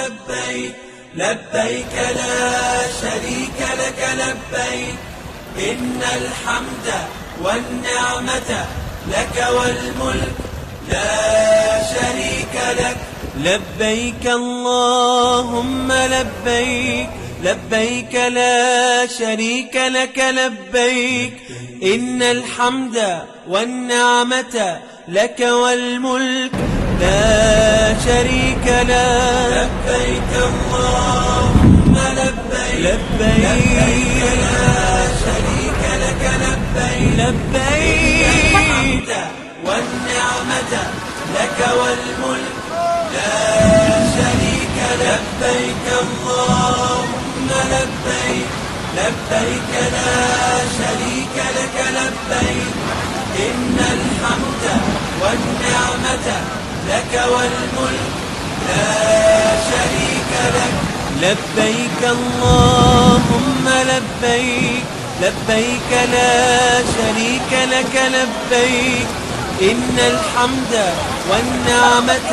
لبيك لبيك لا شريك لك لبيك إن الحمد والنعمة لك والملك لا شريك لك. لبيك اللهم لبيك لبيك لا شريك لك لبيك إن الحمد والنعمة لك والملك لا شريك لك. لبيك اللهم لبيك لبيك لا شريك لك لبيك لبيك الحمد والنعمة لك والملك لا شريك لك. لبيك اللهم لبيك لبيك لا شريك لك لبيك إن الحمد والنعمة لك والملك لا شريك لك. لبيك اللهم لبيك لبيك لا شريك لك لبيك إن الحمد والنعمة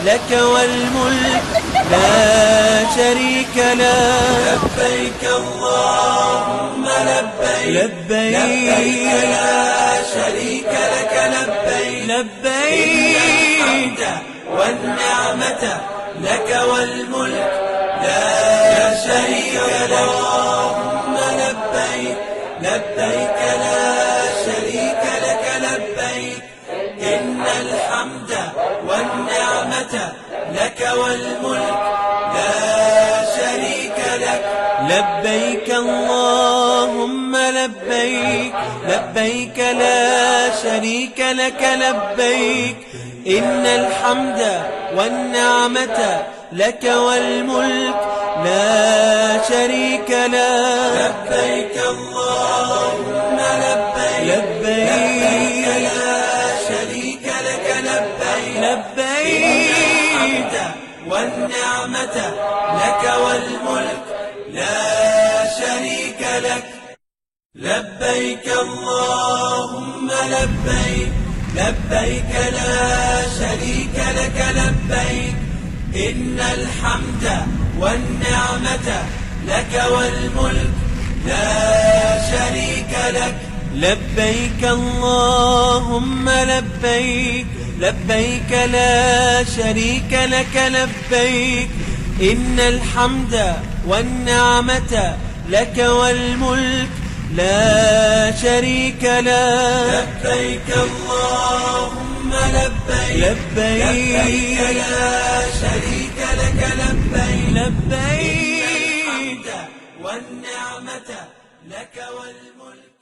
لك والملك لا شريك لك. لبيك اللهم لبيك لبيك لا شريك لك لبيك لبيك الحمد والنعمة لك والملك لا شريك لك. اللهم لبيك لبيك لا شريك لك لبيك إن الحمد والنعمة لك والملك لا شريك لك. لبيك اللهم لبيك لبيك لا شريك لك لبيك إن الحمد والنعمة لك والملك لا شريك لك. لبيك اللهم لبيك لبيك لا شريك لك لبيك لبيك والنعمة لك والملك لا شريك لك. لبيك اللهم لبيك لبيك لا شريك لك لبيك إن الحمد والنعمة لك والملك لا شريك لك. لبيك اللهم لبيك لبيك لا شريك لك لبيك إن الحمد والنعمة لك والملك لا شريك لك. لبيك اللهم لبيك لبيك لا شريك لك لبيك لبيك الحمد والنعمة لك والملك